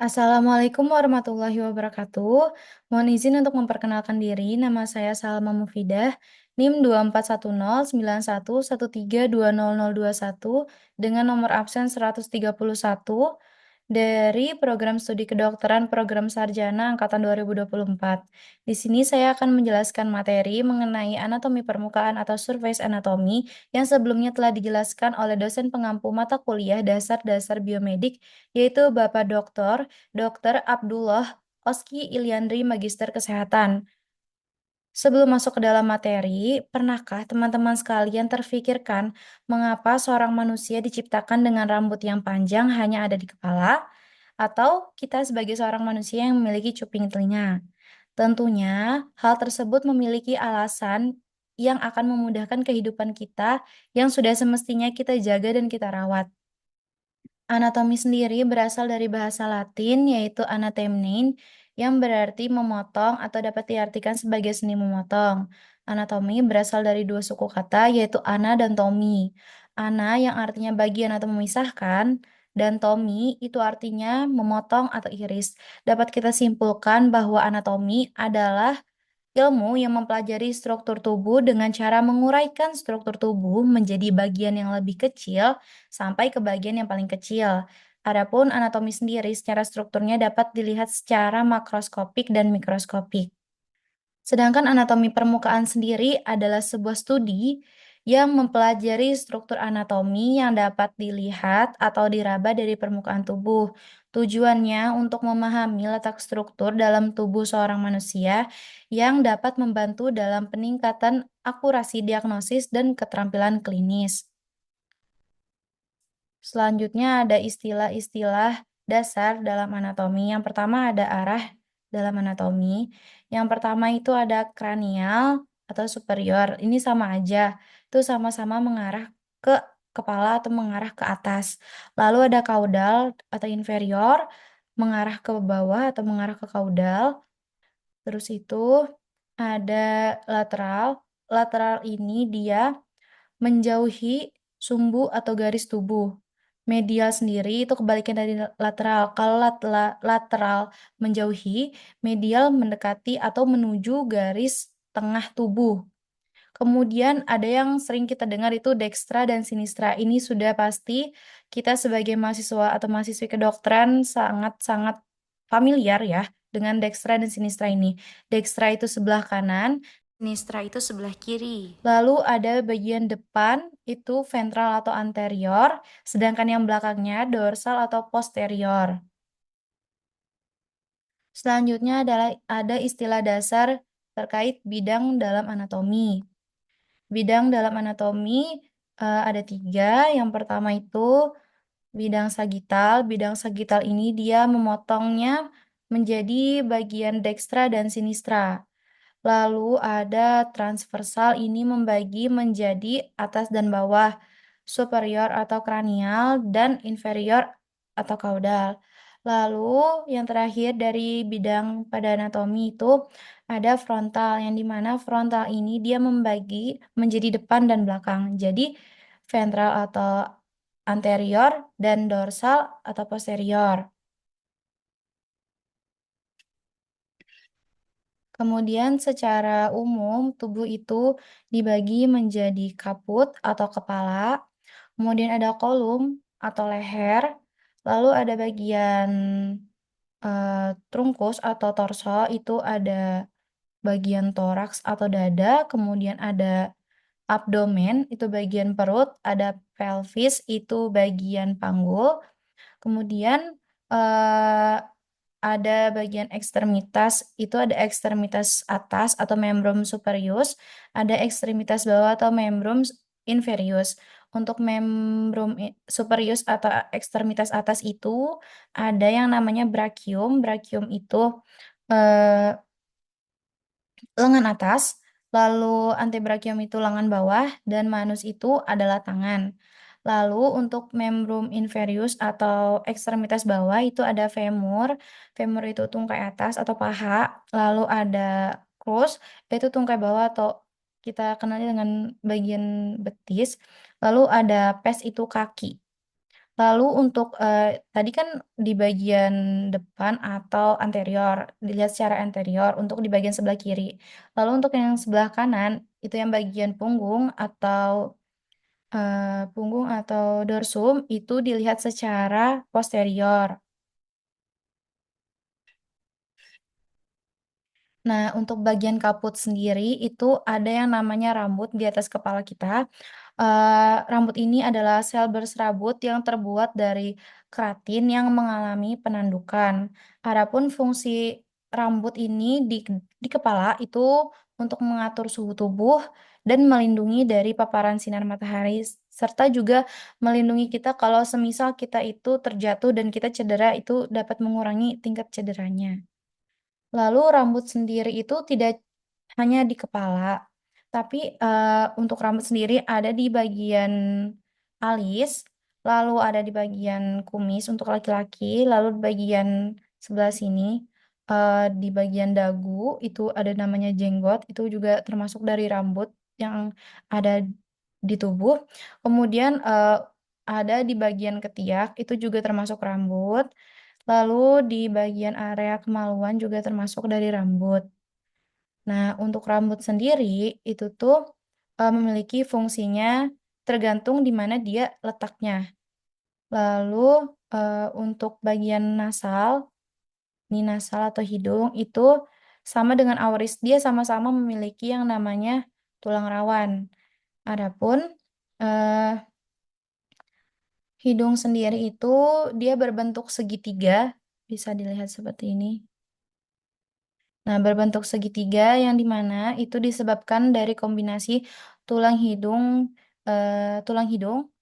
Assalamualaikum warahmatullahi wabarakatuh. Mohon izin untuk memperkenalkan diri. Nama saya Salma Mufidah, NIM 24109113200021 dengan nomor absen 131 dari Program Studi Kedokteran Program Sarjana Angkatan 2024. Di sini saya akan menjelaskan materi mengenai anatomi permukaan atau surface anatomy yang sebelumnya telah dijelaskan oleh dosen pengampu mata kuliah dasar-dasar biomedik, yaitu Bapak Dr. Abdullah Oski Iliandri, Magister Kesehatan. Sebelum masuk ke dalam materi, pernahkah teman-teman sekalian terfikirkan mengapa seorang manusia diciptakan dengan rambut yang panjang hanya ada di kepala? Atau kita sebagai seorang manusia yang memiliki cuping telinga? Tentunya, hal tersebut memiliki alasan yang akan memudahkan kehidupan kita yang sudah semestinya kita jaga dan kita rawat. Anatomi sendiri berasal dari bahasa Latin yaitu anatemnein yang berarti memotong atau dapat diartikan sebagai seni memotong. Anatomi berasal dari dua suku kata yaitu ana dan tomi. Ana yang artinya bagian atau memisahkan dan tomi itu artinya memotong atau iris. Dapat kita simpulkan bahwa anatomi adalah ilmu yang mempelajari struktur tubuh dengan cara menguraikan struktur tubuh menjadi bagian yang lebih kecil sampai ke bagian yang paling kecil. Adapun anatomi sendiri secara strukturnya dapat dilihat secara makroskopik dan mikroskopik. Sedangkan anatomi permukaan sendiri adalah sebuah studi yang mempelajari struktur anatomi yang dapat dilihat atau diraba dari permukaan tubuh. Tujuannya untuk memahami letak struktur dalam tubuh seorang manusia yang dapat membantu dalam peningkatan akurasi diagnosis dan keterampilan klinis. Selanjutnya ada istilah-istilah dasar dalam anatomi. Yang pertama ada arah dalam anatomi. Yang pertama itu ada kranial atau superior. Ini sama aja. Itu sama-sama mengarah ke kepala atau mengarah ke atas. Lalu ada kaudal atau inferior, mengarah ke bawah atau mengarah ke kaudal. Terus itu ada lateral. Lateral ini dia menjauhi sumbu atau garis tubuh. Medial sendiri itu kebalikan dari lateral. Kalau lateral menjauhi, medial mendekati atau menuju garis tengah tubuh. Kemudian ada yang sering kita dengar itu dextra dan sinistra. Ini sudah pasti kita sebagai mahasiswa atau mahasiswi kedokteran sangat-sangat familiar ya dengan dextra dan sinistra ini. Dextra itu sebelah kanan, sinistra itu sebelah kiri. Lalu ada bagian depan itu ventral atau anterior, sedangkan yang belakangnya dorsal atau posterior. Selanjutnya adalah ada istilah dasar terkait bidang dalam anatomi. Bidang dalam anatomi ada tiga. Yang pertama itu bidang sagital. Bidang sagital ini dia memotongnya menjadi bagian dekstra dan sinistra. Lalu ada transversal, ini membagi menjadi atas dan bawah, superior atau kranial, dan inferior atau kaudal. Lalu yang terakhir dari bidang pada anatomi itu ada frontal, yang dimana frontal ini dia membagi menjadi depan dan belakang. Jadi ventral atau anterior dan dorsal atau posterior. Kemudian secara umum tubuh itu dibagi menjadi kaput atau kepala, kemudian ada kolum atau leher, lalu ada bagian trunkus atau torso itu ada bagian toraks atau dada, kemudian ada abdomen itu bagian perut, ada pelvis itu bagian panggul, kemudian eh, ada bagian ekstremitas, itu ada ekstremitas atas atau membrum superius, ada ekstremitas bawah atau membrum inferius. Untuk membrum superius atau ekstremitas atas itu ada yang namanya brachium. Brachium itu eh, lengan atas, lalu antebrachium itu lengan bawah, dan manus itu adalah tangan. Lalu untuk membrum inferius atau ekstremitas bawah itu ada femur. Femur itu tungkai atas atau paha. Lalu ada crus, itu tungkai bawah atau kita kenal dengan bagian betis. Lalu ada pes itu kaki. Lalu untuk, tadi kan di bagian depan atau anterior, dilihat secara anterior untuk di bagian sebelah kiri. Lalu untuk yang sebelah kanan, itu yang bagian punggung atau dorsum, itu dilihat secara posterior. Nah, untuk bagian kaput sendiri itu ada yang namanya rambut di atas kepala kita. Rambut ini adalah sel berserabut yang terbuat dari keratin yang mengalami penandukan. Adapun fungsi rambut ini di kepala itu untuk mengatur suhu tubuh dan melindungi dari paparan sinar matahari, serta juga melindungi kita kalau semisal kita itu terjatuh dan kita cedera, itu dapat mengurangi tingkat cederanya. Lalu rambut sendiri itu tidak hanya di kepala, tapi, untuk rambut sendiri ada di bagian alis, lalu ada di bagian kumis untuk laki-laki, lalu di bagian sebelah sini, di bagian dagu itu ada namanya jenggot, itu juga termasuk dari rambut yang ada di tubuh. Kemudian, ada di bagian ketiak, itu juga termasuk rambut. Lalu di bagian area kemaluan juga termasuk dari rambut. Nah, untuk rambut sendiri itu tuh, memiliki fungsinya tergantung di mana dia letaknya. Lalu, untuk bagian nasal, ini nasal atau hidung itu sama dengan auris, dia sama-sama memiliki yang namanya tulang rawan. Adapun, eee, hidung sendiri itu dia berbentuk segitiga, bisa dilihat seperti ini. Nah, berbentuk segitiga yang di mana itu disebabkan dari kombinasi tulang hidung, tulang hidung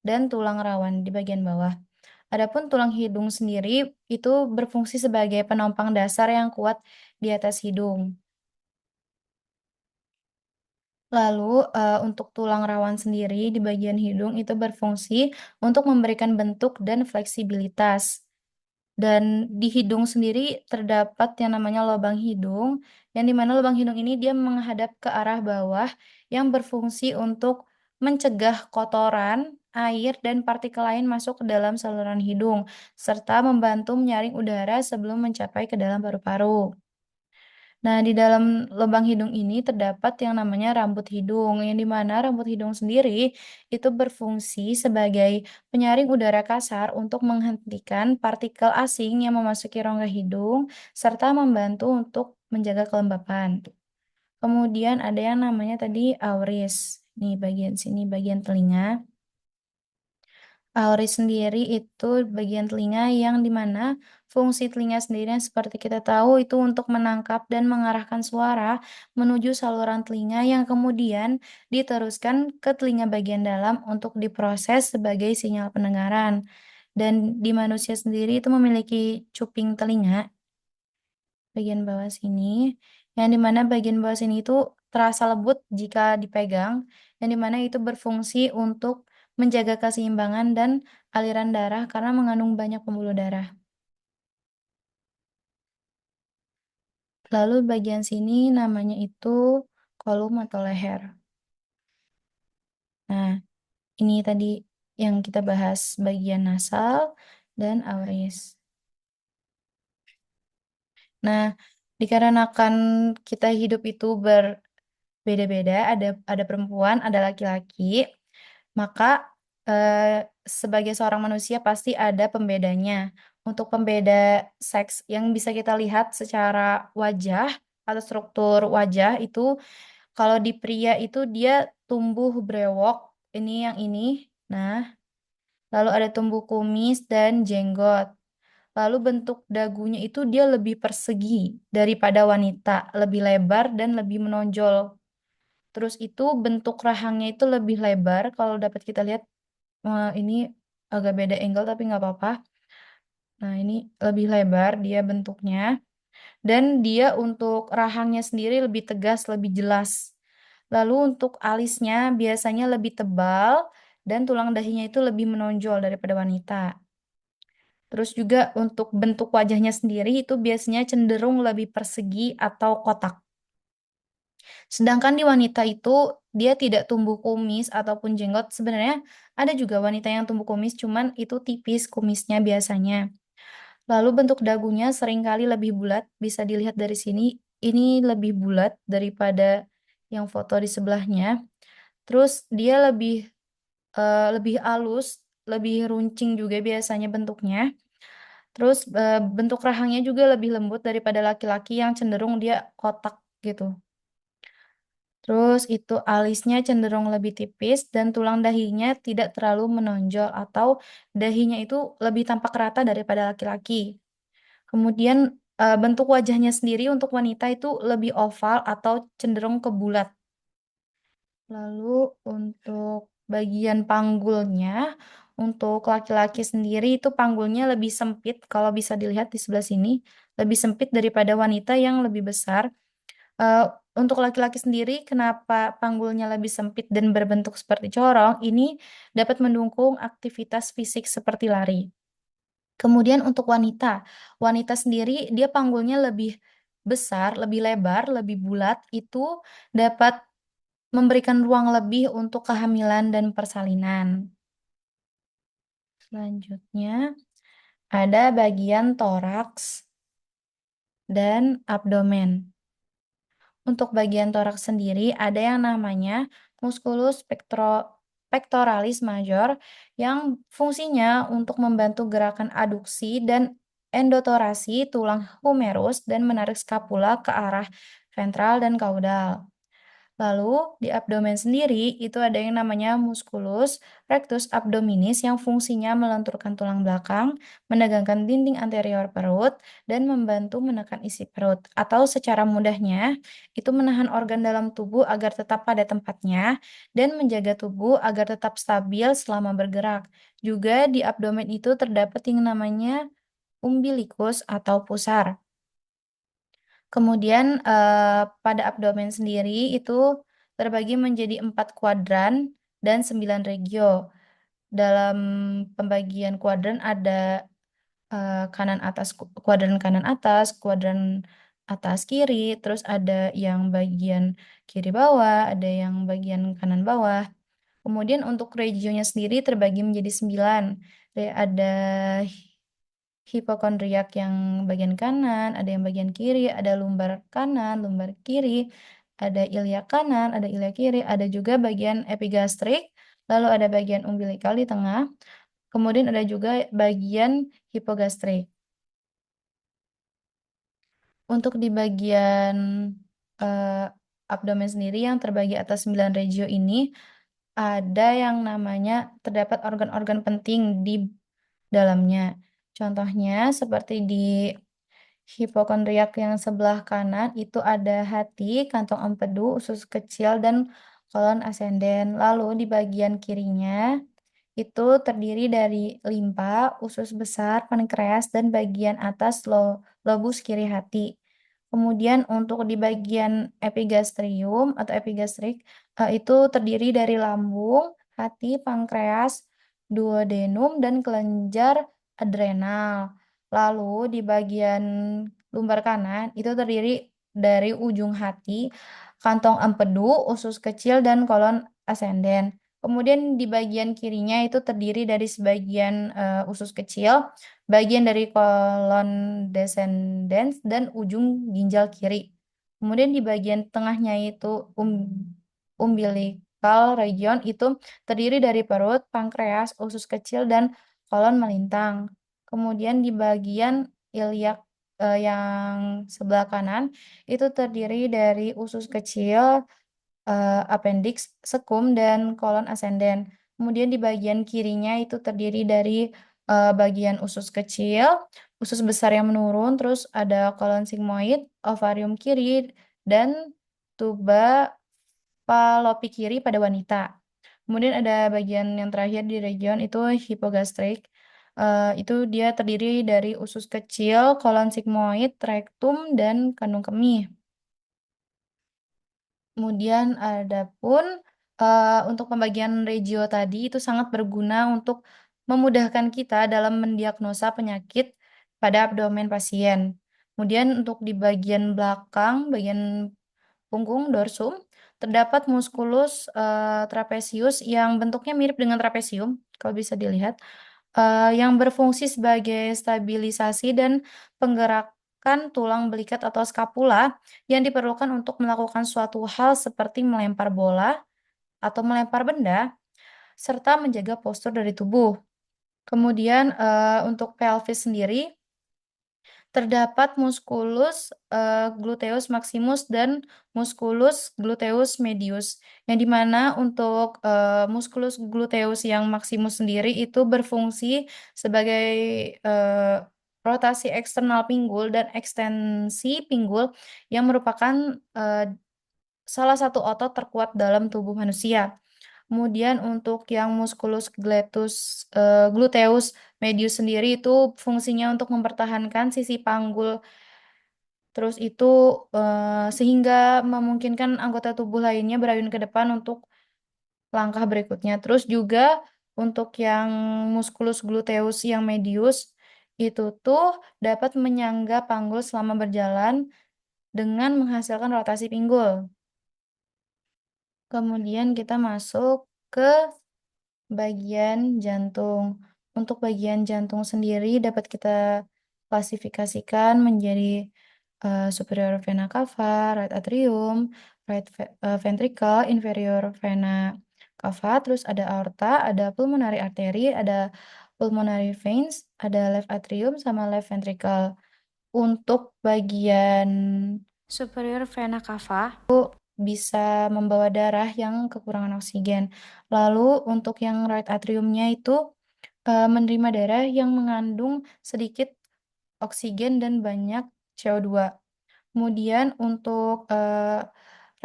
dan tulang rawan di bagian bawah. Adapun tulang hidung sendiri itu berfungsi sebagai penopang dasar yang kuat di atas hidung. Lalu, untuk tulang rawan sendiri di bagian hidung itu berfungsi untuk memberikan bentuk dan fleksibilitas. Dan di hidung sendiri terdapat yang namanya lubang hidung, yang di mana lubang hidung ini dia menghadap ke arah bawah yang berfungsi untuk mencegah kotoran, air, dan partikel lain masuk ke dalam saluran hidung, serta membantu menyaring udara sebelum mencapai ke dalam paru-paru. Nah, di dalam lubang hidung ini terdapat yang namanya rambut hidung, yang di mana rambut hidung sendiri itu berfungsi sebagai penyaring udara kasar untuk menghentikan partikel asing yang memasuki rongga hidung, serta membantu untuk menjaga kelembapan. Kemudian ada yang namanya tadi auris. Nih bagian sini, bagian telinga. Auris sendiri itu bagian telinga yang di mana fungsi telinga sendiri yang seperti kita tahu itu untuk menangkap dan mengarahkan suara menuju saluran telinga yang kemudian diteruskan ke telinga bagian dalam untuk diproses sebagai sinyal pendengaran. Dan di manusia sendiri itu memiliki cuping telinga bagian bawah sini, yang di mana bagian bawah sini itu terasa lembut jika dipegang, yang di mana itu berfungsi untuk menjaga keseimbangan dan aliran darah karena mengandung banyak pembuluh darah. Lalu bagian sini namanya itu kolum atau leher. Nah, ini tadi yang kita bahas bagian nasal dan auris. Nah, dikarenakan kita hidup itu berbeda-beda, ada perempuan, ada laki-laki, maka, sebagai seorang manusia pasti ada pembedanya. Untuk pembeda seks yang bisa kita lihat secara wajah atau struktur wajah itu, kalau di pria itu dia tumbuh brewok, ini yang ini. Nah, lalu ada tumbuh kumis dan jenggot. Lalu bentuk dagunya itu dia lebih persegi daripada wanita, lebih lebar dan lebih menonjol. Terus itu bentuk rahangnya itu lebih lebar kalau dapat kita lihat, ini agak beda angle tapi nggak apa-apa. Nah ini lebih lebar dia bentuknya, dan dia untuk rahangnya sendiri lebih tegas, lebih jelas. Lalu untuk alisnya biasanya lebih tebal dan tulang dahinya itu lebih menonjol daripada wanita. Terus juga untuk bentuk wajahnya sendiri itu biasanya cenderung lebih persegi atau kotak. Sedangkan di wanita itu dia tidak tumbuh kumis ataupun jenggot. Sebenarnya ada juga wanita yang tumbuh kumis, cuman itu tipis kumisnya biasanya. Lalu bentuk dagunya seringkali lebih bulat, bisa dilihat dari sini, ini lebih bulat daripada yang foto di sebelahnya. Terus dia lebih halus, lebih runcing juga biasanya bentuknya. Terus, bentuk rahangnya juga lebih lembut daripada laki-laki yang cenderung dia kotak gitu. Terus itu alisnya cenderung lebih tipis dan tulang dahinya tidak terlalu menonjol atau dahinya itu lebih tampak rata daripada laki-laki. Kemudian, bentuk wajahnya sendiri untuk wanita itu lebih oval atau cenderung ke bulat. Lalu untuk bagian panggulnya, untuk laki-laki sendiri itu panggulnya lebih sempit kalau bisa dilihat di sebelah sini, lebih sempit daripada wanita yang lebih besar. Untuk laki-laki sendiri kenapa panggulnya lebih sempit dan berbentuk seperti corong, ini dapat mendukung aktivitas fisik seperti lari. Kemudian untuk wanita, wanita sendiri dia panggulnya lebih besar, lebih lebar, lebih bulat, itu dapat memberikan ruang lebih untuk kehamilan dan persalinan. Selanjutnya, ada bagian toraks dan abdomen. Untuk bagian toraks sendiri ada yang namanya musculus pectoralis major yang fungsinya untuk membantu gerakan aduksi dan endotorasi tulang humerus dan menarik skapula ke arah ventral dan kaudal. Lalu di abdomen sendiri itu ada yang namanya musculus rectus abdominis yang fungsinya melenturkan tulang belakang, menegangkan dinding anterior perut, dan membantu menekan isi perut. Atau secara mudahnya, itu menahan organ dalam tubuh agar tetap pada tempatnya dan menjaga tubuh agar tetap stabil selama bergerak. Juga di abdomen itu terdapat yang namanya umbilikus atau pusar. Kemudian, pada abdomen sendiri itu terbagi menjadi 4 kuadran dan 9 regio. Dalam pembagian kuadran ada, kanan atas kuadran kanan atas, kuadran atas kiri, terus ada yang bagian kiri bawah, ada yang bagian kanan bawah. Kemudian untuk regionya sendiri terbagi menjadi 9. Ada hipokondriak yang bagian kanan, ada yang bagian kiri, ada lumbar kanan, lumbar kiri, ada iliak kanan, ada iliak kiri, ada juga bagian epigastrik, lalu ada bagian umbilikal di tengah, kemudian ada juga bagian hipogastrik. Untuk di bagian, eee, abdomen sendiri yang terbagi atas 9 regio ini, ada yang namanya terdapat organ-organ penting di dalamnya. Contohnya seperti di hipokondriak yang sebelah kanan itu ada hati, kantong empedu, usus kecil, dan kolon ascendens. Lalu di bagian kirinya itu terdiri dari limpa, usus besar, pankreas, dan bagian atas lobus kiri hati. Kemudian untuk di bagian epigastrium atau epigastrik, itu terdiri dari lambung, hati, pankreas, duodenum, dan kelenjar adrenal. Lalu di bagian lumbar kanan itu terdiri dari ujung hati, kantong empedu, usus kecil, dan kolon ascendens. Kemudian di bagian kirinya itu terdiri dari sebagian, usus kecil, bagian dari kolon descendens, dan ujung ginjal kiri. Kemudian di bagian tengahnya itu umbilical region itu terdiri dari perut, pankreas, usus kecil, dan kolon melintang. Kemudian di bagian iliak, yang sebelah kanan itu terdiri dari usus kecil, appendix, sekum, dan kolon ascendens. Kemudian di bagian kirinya itu terdiri dari, bagian usus kecil, usus besar yang menurun, terus ada kolon sigmoid, ovarium kiri, dan tuba Falopi kiri pada wanita. Kemudian ada bagian yang terakhir di region itu hipogastrik, itu dia terdiri dari usus kecil, kolon sigmoid, rektum, dan kandung kemih. Kemudian adapun, untuk pembagian regio tadi itu sangat berguna untuk memudahkan kita dalam mendiagnosa penyakit pada abdomen pasien. Kemudian untuk di bagian belakang, bagian punggung dorsum, terdapat muskulus, trapezius yang bentuknya mirip dengan trapesium, kalau bisa dilihat, yang berfungsi sebagai stabilisasi dan penggerakan tulang belikat atau skapula yang diperlukan untuk melakukan suatu hal seperti melempar bola atau melempar benda, serta menjaga postur dari tubuh. Kemudian, untuk pelvis sendiri terdapat muskulus, gluteus maximus dan muskulus gluteus medius, yang di mana untuk, muskulus gluteus yang maximus sendiri itu berfungsi sebagai, rotasi eksternal pinggul dan ekstensi pinggul yang merupakan, salah satu otot terkuat dalam tubuh manusia. Kemudian untuk yang musculus gluteus medius sendiri itu fungsinya untuk mempertahankan sisi panggul, terus itu, sehingga memungkinkan anggota tubuh lainnya berayun ke depan untuk langkah berikutnya. Terus juga untuk yang musculus gluteus yang medius, itu tuh dapat menyangga panggul selama berjalan dengan menghasilkan rotasi pinggul. Kemudian kita masuk ke bagian jantung. Untuk bagian jantung sendiri dapat kita klasifikasikan menjadi, superior vena cava, right atrium, ventricle, inferior vena cava, terus ada aorta, ada pulmonary artery, ada pulmonary veins, ada left atrium, sama left ventricle. Untuk bagian superior vena cava bisa membawa darah yang kekurangan oksigen. Lalu untuk yang right atriumnya itu, menerima darah yang mengandung sedikit oksigen dan banyak CO2. Kemudian untuk,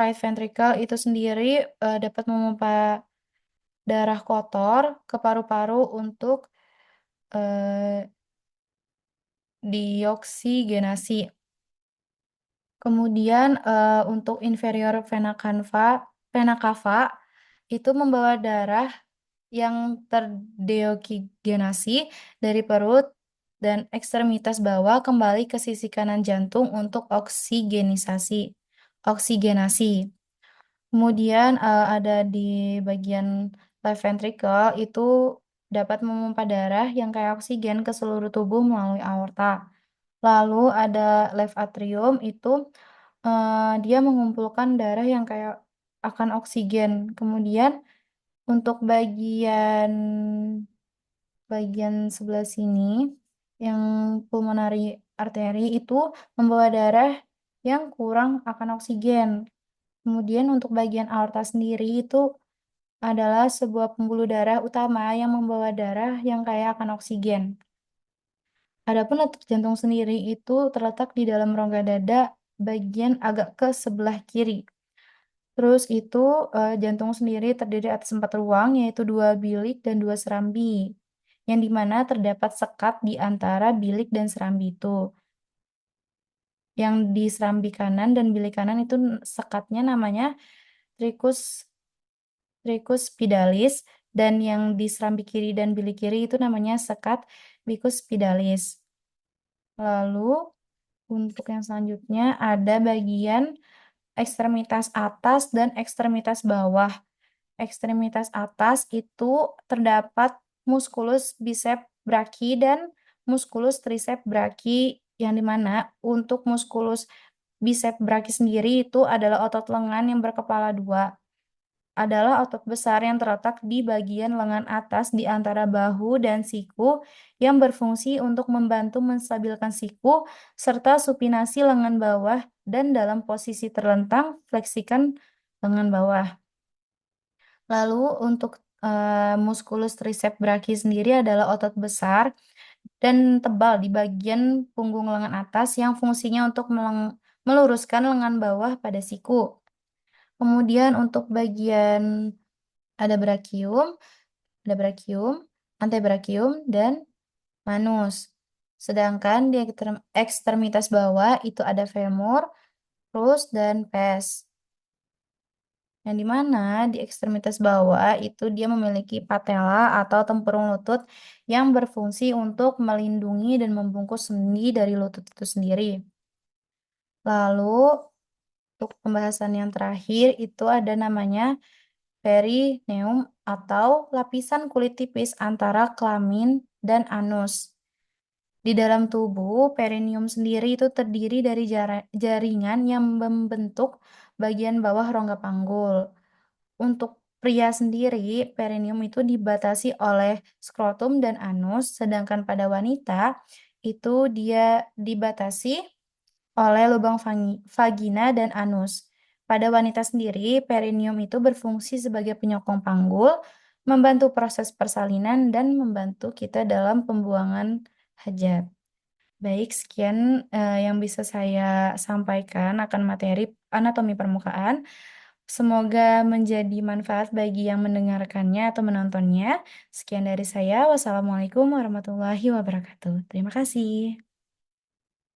right ventricle itu sendiri, dapat memompa darah kotor ke paru-paru untuk, eee, dioksigenasi. Kemudian, untuk inferior vena cava itu membawa darah yang terdeoksigenasi dari perut dan ekstremitas bawah kembali ke sisi kanan jantung untuk oksigenasi. Kemudian, ada di bagian left ventricle itu dapat memompa darah yang kayak oksigen ke seluruh tubuh melalui aorta. Lalu ada left atrium itu, dia mengumpulkan darah yang kayak akan oksigen. Kemudian untuk bagian sebelah sini, yang pulmonary artery itu membawa darah yang kurang akan oksigen. Kemudian untuk bagian aorta sendiri itu adalah sebuah pembuluh darah utama yang membawa darah yang kaya akan oksigen. Adapun letup jantung sendiri itu terletak di dalam rongga dada bagian agak ke sebelah kiri. Terus itu, jantung sendiri terdiri atas 4 ruang, yaitu 2 bilik dan 2 serambi, yang di mana terdapat sekat di antara bilik dan serambi itu. Yang di serambi kanan dan bilik kanan itu sekatnya namanya tricus tricuspidalis, dan yang di serambi kiri dan bilik kiri itu namanya sekat bicuspidalis. Lalu untuk yang selanjutnya ada bagian ekstremitas atas dan ekstremitas bawah. Ekstremitas atas itu terdapat musculus bicep brachii dan musculus tricep brachii, yang di mana untuk musculus bicep brachii sendiri itu adalah otot lengan yang berkepala dua. Adalah otot besar yang terletak di bagian lengan atas di antara bahu dan siku yang berfungsi untuk membantu menstabilkan siku serta supinasi lengan bawah, dan dalam posisi terlentang fleksikan lengan bawah. Lalu untuk, musculus tricep brachii sendiri adalah otot besar dan tebal di bagian punggung lengan atas yang fungsinya untuk meluruskan lengan bawah pada siku. Kemudian untuk bagian ada brachium, antebrachium, dan manus. Sedangkan di ekstremitas bawah itu ada femur, rus, dan pes. Yang di mana di ekstremitas bawah itu dia memiliki patella atau tempurung lutut yang berfungsi untuk melindungi dan membungkus sendi dari lutut itu sendiri. Lalu untuk pembahasan yang terakhir itu ada namanya perineum atau lapisan kulit tipis antara kelamin dan anus. Di dalam tubuh, perineum sendiri itu terdiri dari jaringan yang membentuk bagian bawah rongga panggul. Untuk pria sendiri, perineum itu dibatasi oleh skrotum dan anus, sedangkan pada wanita itu dia dibatasi oleh lubang vagina dan anus. Pada wanita sendiri, perineum itu berfungsi sebagai penyokong panggul, membantu proses persalinan, dan membantu kita dalam pembuangan hajat. Baik, sekian yang bisa saya sampaikan akan materi anatomi permukaan. Semoga menjadi manfaat bagi yang mendengarkannya atau menontonnya. Sekian dari saya. Wassalamualaikum warahmatullahi wabarakatuh. Terima kasih.